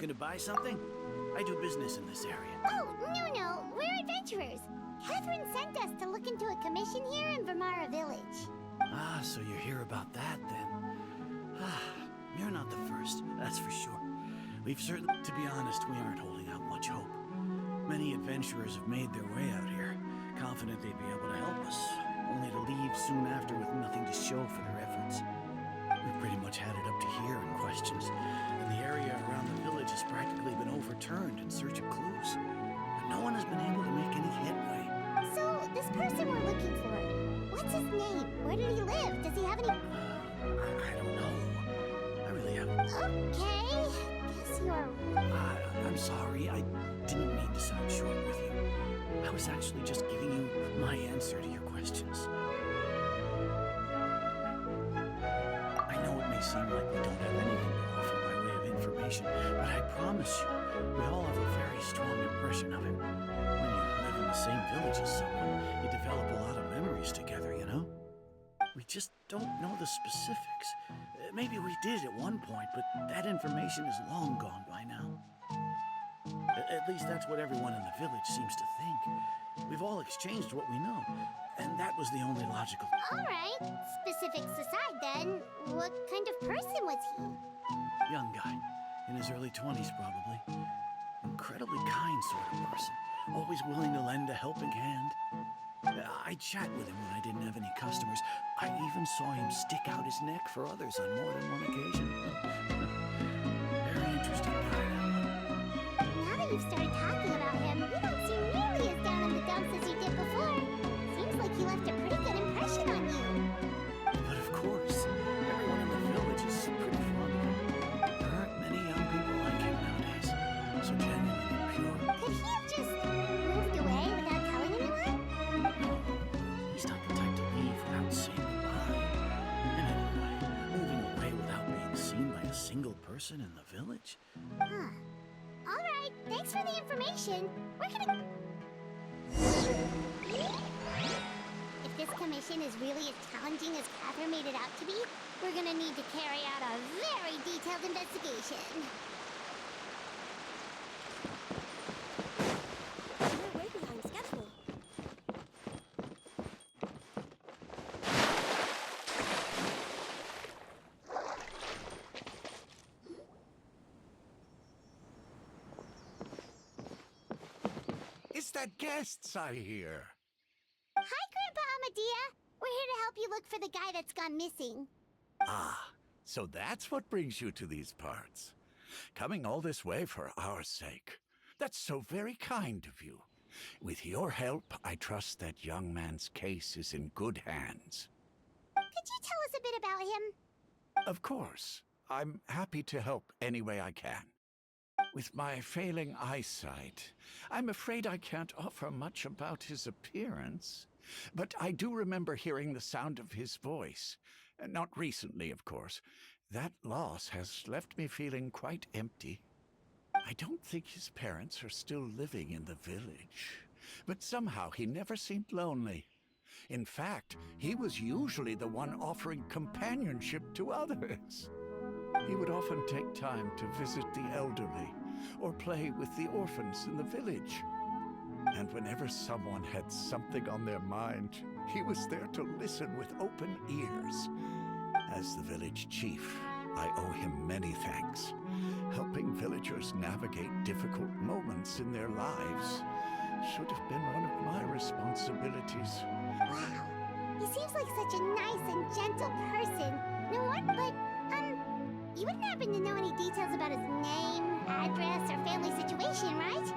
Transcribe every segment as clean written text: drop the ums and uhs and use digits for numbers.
Looking to buy something? I do business in this area. Oh, no. We're adventurers. Catherine sent us to look into a commission here in Vermara Village. Ah, so you're here about that, then. Ah, you're not the first, that's for sure. We've certainly, to be honest, we aren't holding out much hope. Many adventurers have made their way out here, confident they'd be able to help us, only to leave soon after with nothing to show for their efforts. We've pretty much had it up to here in questions, and the area around the village has practically been overturned in search of clues. But no one has been able to make any headway. So, this person we're looking for, what's his name? Where did he live? Does he have any... I don't know. I really haven't... Okay, guess you're... I'm sorry, I didn't mean to sound short with you. I was actually just giving you my answer to your questions. I know it may seem like we don't have anything to offer by way of information, but I promise you, we all have a very strong impression of him. When you live in the same village as someone, you develop a lot of memories together, you know? We just don't know the specifics. Maybe we did at one point, but that information is long gone by now. At least that's what everyone in the village seems to think. We've all exchanged what we know, and that was the only logical... Alright, specifics aside then, what kind of person was he? Young guy, in his early 20s probably. Incredibly kind sort of person, always willing to lend a helping hand. I'd chat with him when I didn't have any customers. I even saw him stick out his neck for others on more than one occasion. Very interesting guy, that one. Now that you've started talking about him, you don't seem nearly as down in the dumps as you did before. Seems like he left a pretty good impression on you. But of course, everyone in the village is pretty fond of him. There aren't many young people like him nowadays, so genuine and pure. Could he have just moved away without telling anyone? No, he's not the type to leave without saying goodbye. And anyway, moving away without being seen by a single person in the village? Huh. Alright, thanks for the information. We're gonna... If this commission is really as challenging as Catherine made it out to be, we're gonna need to carry out a very detailed investigation. We're way behind schedule. It's that guests I hear. Hi, Grandpa Amadea. We're here to help you look for the guy that's gone missing. Ah, so that's what brings you to these parts. Coming all this way for our sake. That's so very kind of you. With your help, I trust that young man's case is in good hands. Could you tell us a bit about him? Of course. I'm happy to help any way I can. With my failing eyesight, I'm afraid I can't offer much about his appearance. But I do remember hearing the sound of his voice. Not recently, of course. That loss has left me feeling quite empty. I don't think his parents are still living in the village. But somehow he never seemed lonely. In fact, he was usually the one offering companionship to others. He would often take time to visit the elderly or play with the orphans in the village. And whenever someone had something on their mind, he was there to listen with open ears. As the village chief, I owe him many thanks. Helping villagers navigate difficult moments in their lives should have been one of my responsibilities. Wow. He seems like such a nice and gentle person. No wonder, but, you wouldn't happen to know any details about his name, address, or family situation, right?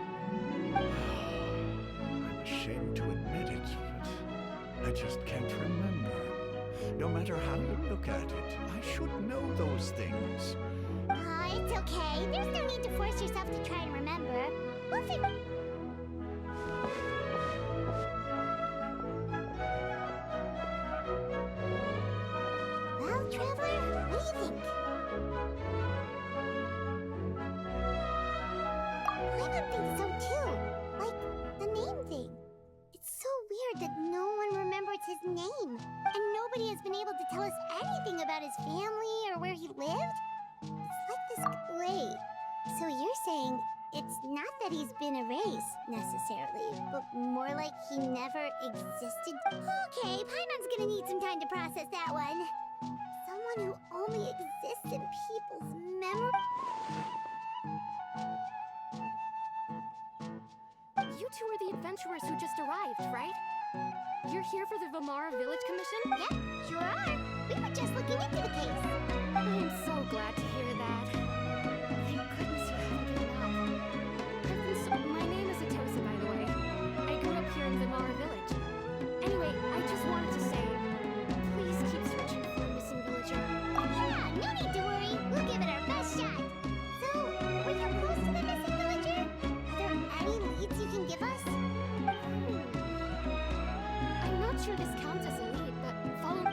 I'm ashamed to admit it, but I just can't remember. No matter how you look at it, I should know those things. It's okay. There's no need to force yourself to try and remember. We'll figure... Well, Traveler, what do you think? Paimon thinks so too. Like, the name thing. It's so weird that no one remembers his name. And nobody has been able to tell us anything about his family or where he lived. It's like this... Wait, So you're saying it's not that he's been erased, necessarily, but more like he never existed? Okay, Paimon's gonna need some time to process that one. Someone who only exists in people's memory? You two are the adventurers who just arrived, right? You're here for the Vamara Village Commission? Yep, sure are. We were just looking into the case. I am so glad to hear that. Thank goodness you haven't given up. My name is Atosa, by the way. I grew up here in Vamara Village. Anyway, I just wanted to say, please keep searching for a missing villager. Yeah, no need to worry. We'll give it our best shot. So, were you close to the missing villager? Are there any leads you can give us? I'm not sure this counts as a lead, but follow.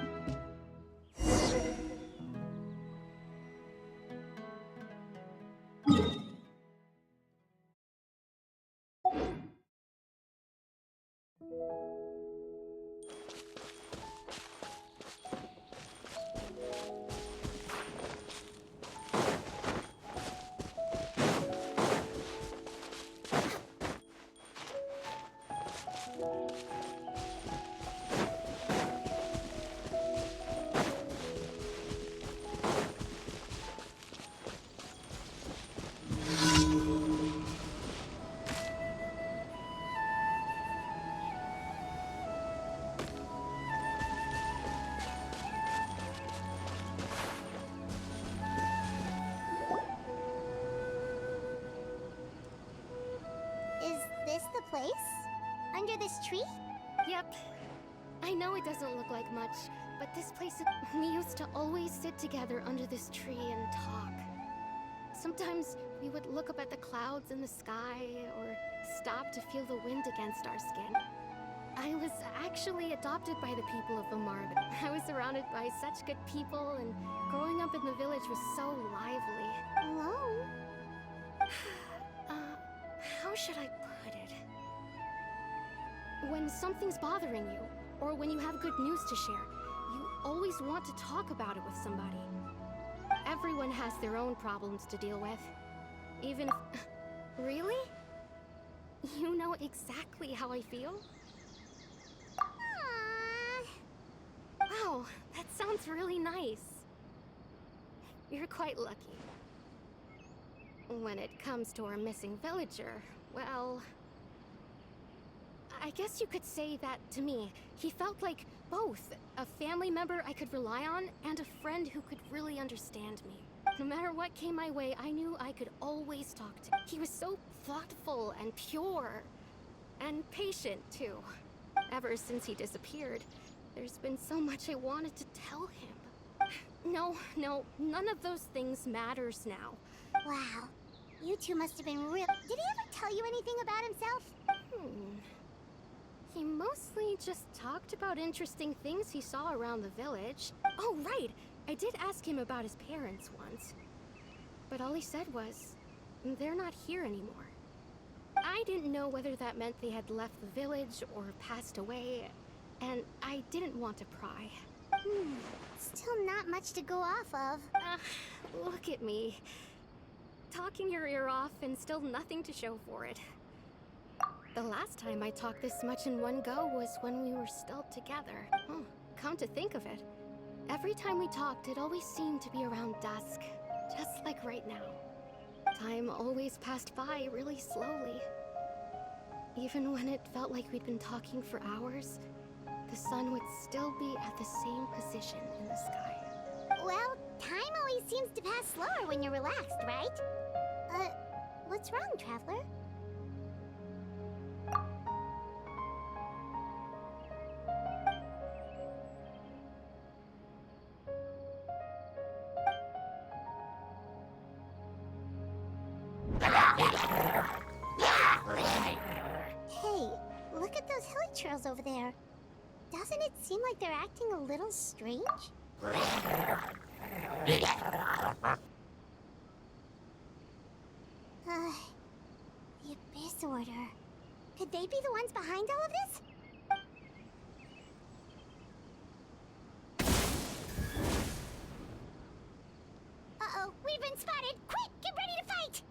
Is this the place? Under this tree? Yep. I know it doesn't look like much, but this place, we used to always sit together under this tree and talk. Sometimes we would look up at the clouds in the sky or stop to feel the wind against our skin. I was actually adopted by the people of Vamara. I was surrounded by such good people, and growing up in the village was so lively. Alone? How should I put it? When something's bothering you, or when you have good news to share, you always want to talk about it with somebody. Everyone has their own problems to deal with. Even if... Really? You know exactly how I feel? Aww. Wow, that sounds really nice. You're quite lucky. When it comes to our missing villager, well... I guess you could say that to me. He felt like both. A family member I could rely on, and a friend who could really understand me. No matter what came my way, I knew I could always talk to him. He was so thoughtful and pure. And patient, too. Ever since he disappeared, there's been so much I wanted to tell him. No, none of those things matters now. Wow. You two must have been real. Did he ever tell you anything about himself? He mostly just talked about interesting things he saw around the village. Oh, right! I did ask him about his parents once. But all he said was, they're not here anymore. I didn't know whether that meant they had left the village or passed away, and I didn't want to pry. Still not much to go off of. Look at me. Talking your ear off and still nothing to show for it. The last time I talked this much in one go was when we were still together. Come to think of it, every time we talked, it always seemed to be around dusk, just like right now. Time always passed by really slowly. Even when it felt like we'd been talking for hours, the sun would still be at the same position in the sky. Well, time always seems to pass slower when you're relaxed, right? What's wrong, Traveler? Hey, look at those hilly trails over there. Doesn't it seem like they're acting a little strange? The Abyss Order. Could they be the ones behind all of this? Uh-oh, we've been spotted! Quick, get ready to fight!